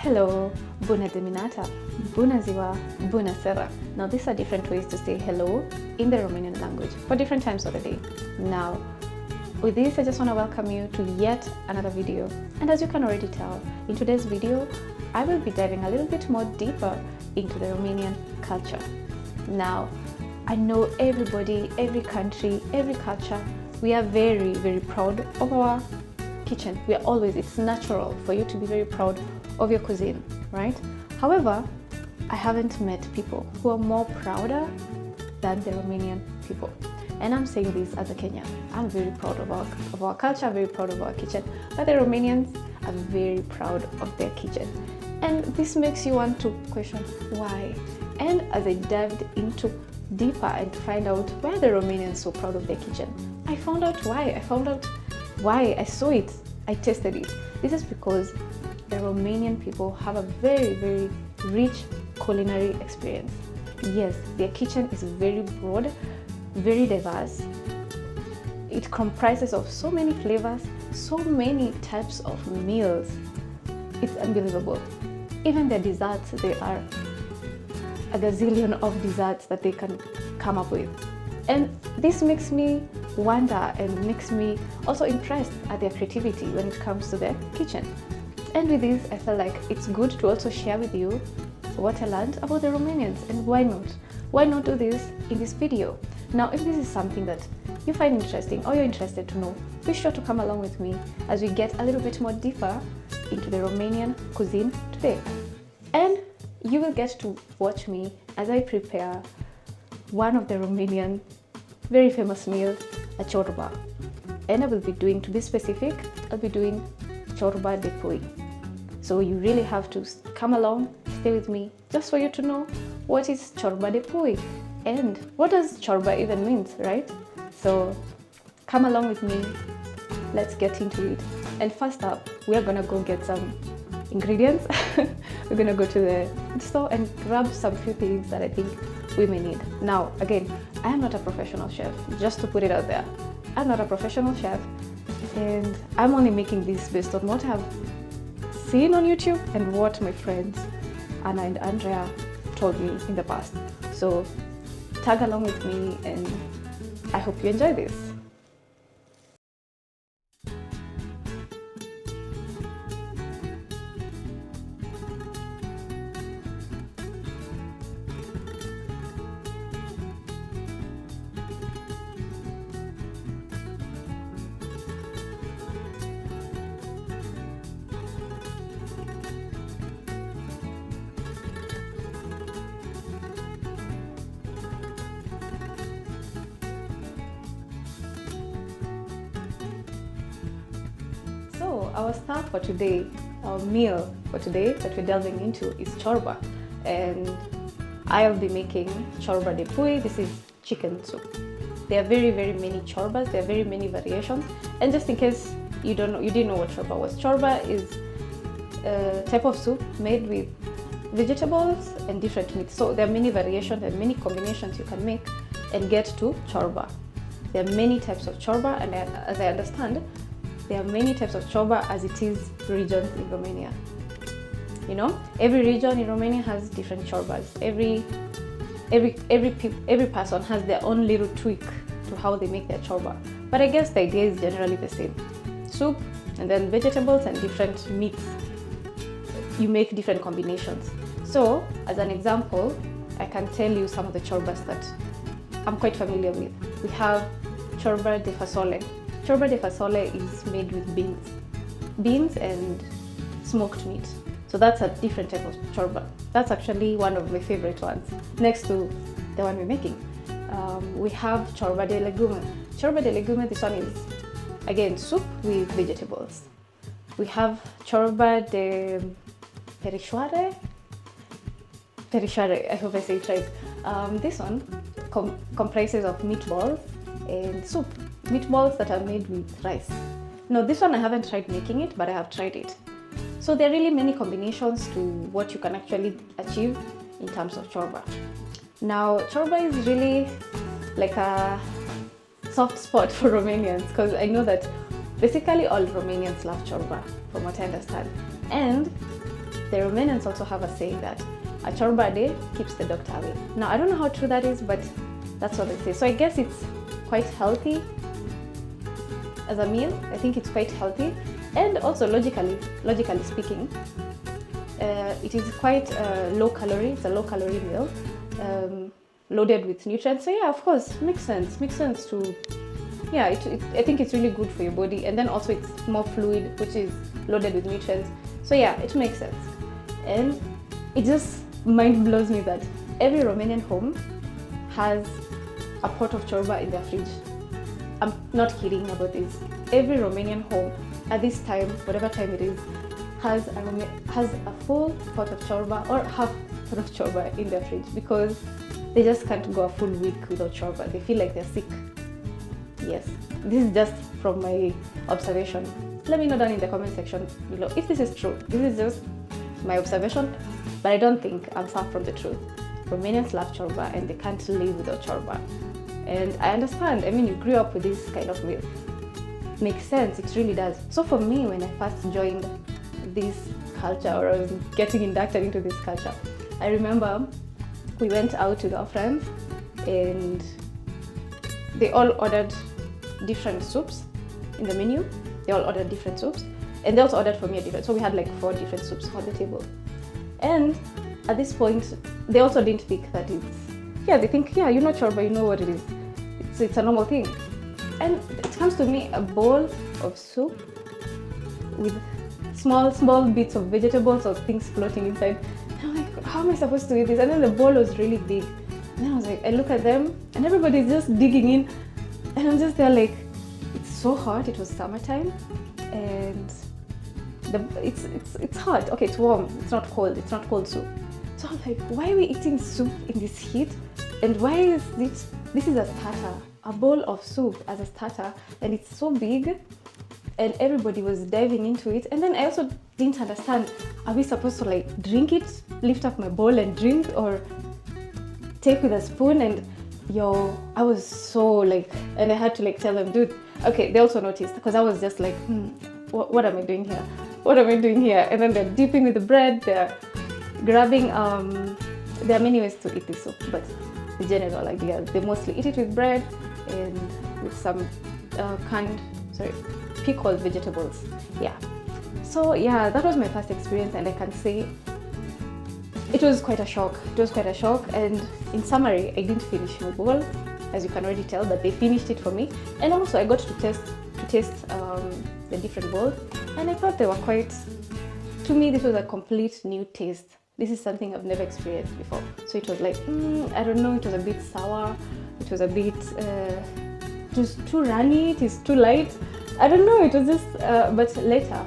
Hello, bună dimineața, bună ziua, bună seara. Now these are different ways to say hello in the Romanian language for different times of the day. Now, with this I just want to welcome you to yet another video. And as you can already tell, in today's video, I will be diving a little bit more deeper into the Romanian culture. Now, I know everybody, every country, every culture, we are very, very proud of our kitchen. We are always, it's natural for you to be very proud of your cuisine, right? However, I haven't met people who are more prouder than the Romanian people. And I'm saying this as a Kenyan. I'm very proud of our culture, very proud of our kitchen, but the Romanians are very proud of their kitchen. And this makes you want to question why. And as I dived into deeper and to find out why the Romanians are so proud of their kitchen, I found out why. I saw it, I tasted it. This is because the Romanian people have a very, very rich culinary experience. Yes, their kitchen is very broad, very diverse. It comprises of so many flavors, so many types of meals. It's unbelievable. Even their desserts, there are a gazillion of desserts that they can come up with. And this makes me wonder and makes me also impressed at their creativity when it comes to their kitchen. And with this, I felt like it's good to also share with you what I learned about the Romanians, and why not? Why not do this in this video? Now, if this is something that you find interesting or you're interested to know, be sure to come along with me as we get a little bit more deeper into the Romanian cuisine today. And you will get to watch me as I prepare one of the Romanian very famous meals, a ciorba. And I will be doing, to be specific, I'll be doing ciorba de pui. So you really have to come along, stay with me, just for you to know what is ciorba de pui and what does ciorba even means, right? So come along with me, let's get into it. And first up, we are gonna go get some ingredients. We're gonna go to the store and grab some few things that I think we may need. Now, again, I am not a professional chef, just to put it out there. I'm not a professional chef, and I'm only making this based on what I've seen on YouTube and what my friends Anna and Andrea told me in the past. So tag along with me, and I hope you enjoy this. So our start for today, our meal for today that we're delving into is ciorba, and I'll be making ciorba de pui. This is chicken soup. There are very, very many ciorbas. There are very many variations. And just in case you didn't know what ciorba was, ciorba is a type of soup made with vegetables and different meats. So there are many variations and many combinations you can make and get to ciorba. There are many types of ciorba, and as I understand, there are many types of ciorba as it is regions in Romania. You know, every region in Romania has different ciorbas. Every person has their own little tweak to how they make their ciorba. But I guess the idea is generally the same. Soup and then vegetables and different meats. You make different combinations. So, as an example, I can tell you some of the ciorbas that I'm quite familiar with. We have ciorba de fasole. Ciorba de fasole is made with beans and smoked meat. So that's a different type of ciorba. That's actually one of my favorite ones, next to the one we're making. We have ciorba de legume. Ciorba de legume, this one is, again, soup with vegetables. We have ciorba de perișoare, I hope I say it right. This one comprises of meatballs and soup. Meatballs that are made with rice. No, this one I haven't tried making it, but I have tried it. So there are really many combinations to what you can actually achieve in terms of ciorba. Now, ciorba is really like a soft spot for Romanians, because I know that basically all Romanians love ciorba, from what I understand. And the Romanians also have a saying that a ciorba a day keeps the doctor away. Now, I don't know how true that is, but that's what they say. So I guess it's quite healthy as a meal. I think it's quite healthy, and also logically speaking, it is quite low calorie. It's a low calorie meal, loaded with nutrients. So yeah, of course, makes sense to, yeah, I think it's really good for your body, and then also it's more fluid, which is loaded with nutrients. So yeah, it makes sense. And it just mind blows me that every Romanian home has a pot of ciorba in their fridge. I'm not kidding about this. Every Romanian home at this time, whatever time it is, has a full pot of ciorba or half pot of ciorba in their fridge, because they just can't go a full week without ciorba. They feel like they're sick. Yes, this is just from my observation. Let me know down in the comment section below if this is true. This is just my observation, but I don't think I'm far from the truth. Romanians love ciorba and they can't live without ciorba. And I understand, I mean, you grew up with this kind of meal. Makes sense, it really does. So for me, when I first joined this culture, or I was getting inducted into this culture, I remember we went out with our friends and they all ordered different soups in the menu. They all ordered different soups, and they also ordered for me a different. So we had like 4 different soups on the table. And at this point, they also didn't think that it's, yeah, they think, yeah, you know ciorba, you know what it is. It's a normal thing. And it comes to me a bowl of soup with small bits of vegetables or things floating inside. And I'm like, how am I supposed to eat this? And then the bowl was really big. And then I was like, I look at them and everybody's just digging in. And I'm just there like, it's so hot. It was summertime and it's hot. Okay, it's warm. It's not cold. It's not cold soup. So I'm like, why are we eating soup in this heat? And why is this is a starter, a bowl of soup as a starter, and it's so big, and everybody was diving into it. And then I also didn't understand, are we supposed to like drink it, lift up my bowl and drink, or take with a spoon? And I was so like, and I had to like tell them, dude, okay, they also noticed, because I was just like, what am I doing here? What am I doing here? And then they're dipping with the bread, they're grabbing, there are many ways to eat this soup, but the general idea, they mostly eat it with bread and with some pickled vegetables. Yeah. So yeah, that was my first experience, and I can say it was quite a shock. It was quite a shock, and in summary, I didn't finish my bowl, as you can already tell, but they finished it for me. And also I got to taste the different bowls, and I thought they were quite, to me, this was a complete new taste. This is something I've never experienced before. So it was like, I don't know, it was a bit sour, it was a bit, just too runny, it is too light. I don't know, it was just, but later,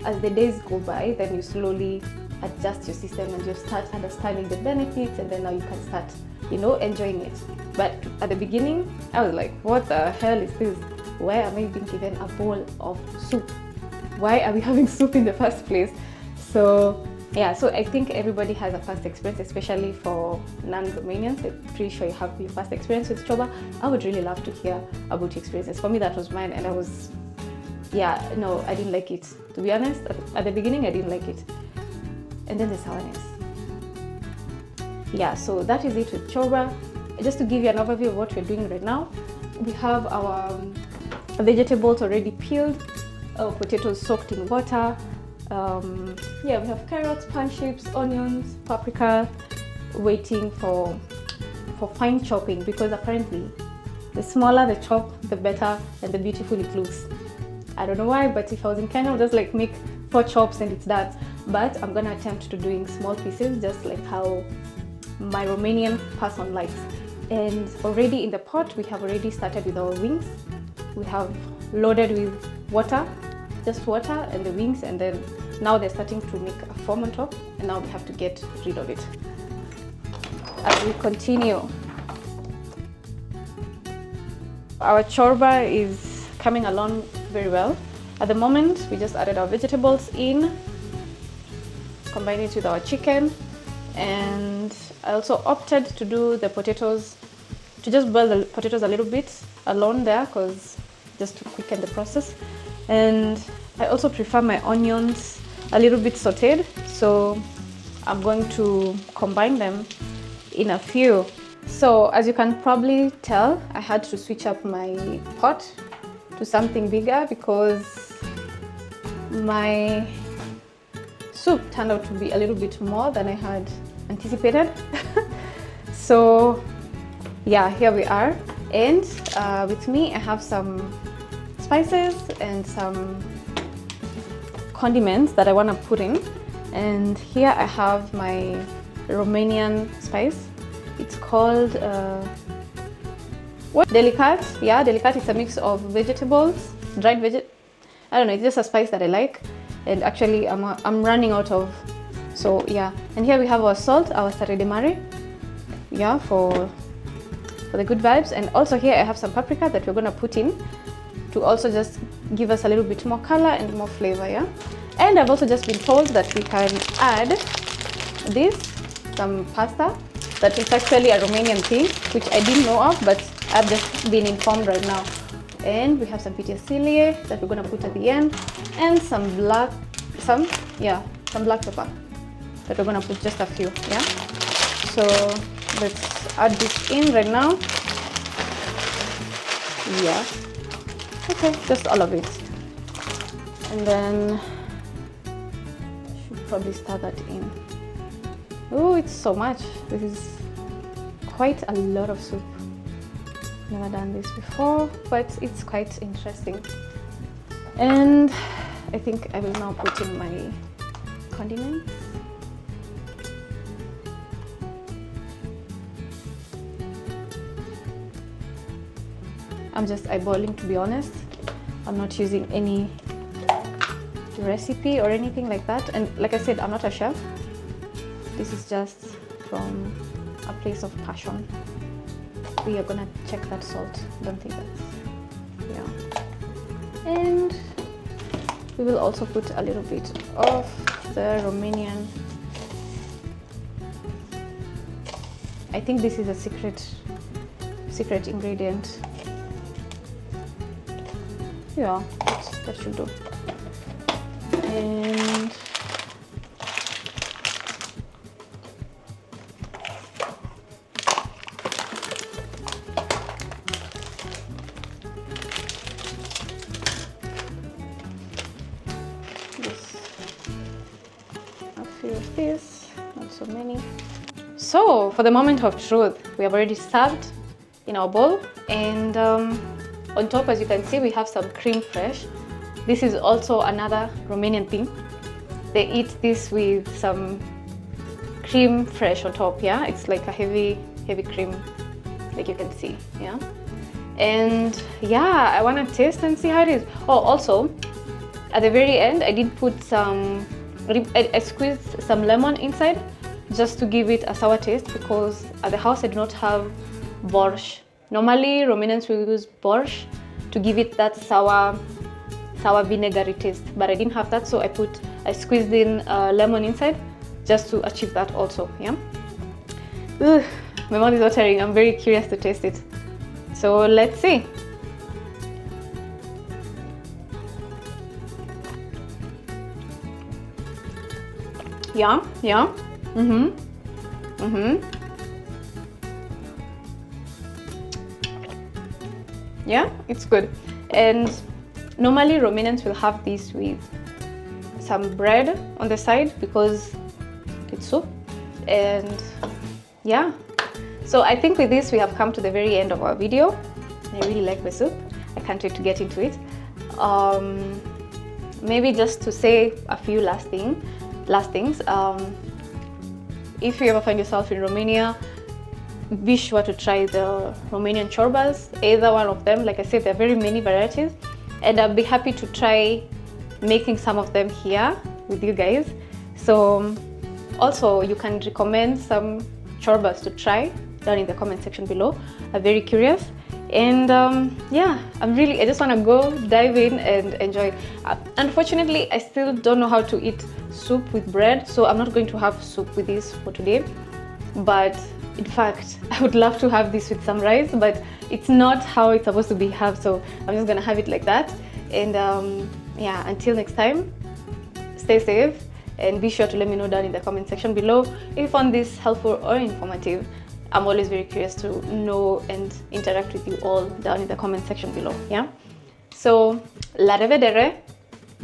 as the days go by, then you slowly adjust your system and you start understanding the benefits, and then now you can start, enjoying it. But at the beginning, I was like, what the hell is this? Why am I being given a bowl of soup? Why are we having soup in the first place? So yeah, so I think everybody has a first experience, especially for non-Romanians. I'm pretty sure you have your first experience with ciorba. I would really love to hear about your experiences. For me, that was mine, and I was, I didn't like it. To be honest, at the beginning, I didn't like it. And then the sourness. Yeah, so that is it with ciorba. Just to give you an overview of what we're doing right now, we have our vegetables already peeled, our potatoes soaked in water. We have carrots, pan chips, onions, paprika, waiting for fine chopping, because apparently the smaller the chop, the better and the beautiful it looks. I don't know why, but if I was in Kenya, I would just like make 4 chops and it's that. But I'm gonna attempt to doing small pieces, just like how my Romanian person likes. And already in the pot, we have already started with our wings. We have loaded with water, just water and the wings, and then now they're starting to make a foam on top, and now we have to get rid of it. As we continue, our ciorba is coming along very well. At the moment, we just added our vegetables in, combine it with our chicken, and I also opted to do the potatoes, to just boil the potatoes a little bit alone there, just to quicken the process. And I also prefer my onions a little bit sauteed, so I'm going to combine them in a few. So as you can probably tell, I had to switch up my pot to something bigger because my soup turned out to be a little bit more than I had anticipated. So yeah, here we are. And with me I have some spices and some condiments that I want to put in. And here I have my Romanian spice. It's called what? Delicat. Yeah, delicat is a mix of vegetables, dried I don't know, it's just a spice that I like. And actually I'm running out of, so yeah. And here we have our salt, our sare de mare, yeah, for the good vibes. And also here I have some paprika that we're gonna put in to also just give us a little bit more color and more flavor, yeah. And I've also just been told that we can add this, some pasta, that is actually a Romanian thing, which I didn't know of, but I've just been informed right now. And we have some petersilie that we're gonna put at the end, and some black pepper that we're gonna put just a few, yeah. So let's add this in right now. Yeah. Okay, just all of it. And then should probably stir that in. Oh, it's so much. This is quite a lot of soup. Never done this before, but it's quite interesting. And I think I will now put in my condiments. I'm just eyeballing, to be honest. I'm not using any recipe or anything like that. And like I said, I'm not a chef. This is just from a place of passion. We are gonna check that salt. Don't think that's, yeah. And we will also put a little bit of the Romanian. I think this is a secret ingredient. Yeah, that should do. And of this, not so many. So for the moment of truth, we have already served in our bowl, and on top, as you can see, we have some creme fraiche. This is also another Romanian thing. They eat this with some creme fraiche on top, yeah. It's like a heavy cream, like you can see, yeah. And yeah, I want to taste and see how it is. Oh, also at the very end, I did put some, I squeezed some lemon inside just to give it a sour taste, because at the house I do not have borscht. Normally Romanians will use borscht to give it that sour vinegary taste, but I didn't have that, so I squeezed in lemon inside just to achieve that also, yeah. Ugh, my mouth is watering. I'm very curious to taste it, so let's see. Yeah. Yeah, it's good. And normally Romanians will have this with some bread on the side because it's soup. And yeah, so I think with this we have come to the very end of our video. I really like the soup. I can't wait to get into it. Maybe just to say a few last things. If you ever find yourself in Romania, be sure to try the Romanian ciorbas, either one of them. Like I said, there are very many varieties, and I'll be happy to try making some of them here with you guys. So also you can recommend some ciorbas to try down in the comment section below. I'm very curious. And yeah, I just want to go dive in and enjoy. Unfortunately, I still don't know how to eat soup with bread, so I'm not going to have soup with this for today. But in fact, I would love to have this with some rice, but it's not how it's supposed to be have, so I'm just gonna have it like that. And yeah, until next time, stay safe And be sure to let me know down in the comment section below if you found this helpful or informative. I'm always very curious to know and interact with you all down in the comment section below. Yeah? So, la revedere.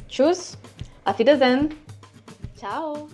Tschüss. Auf Wiedersehen. Ciao.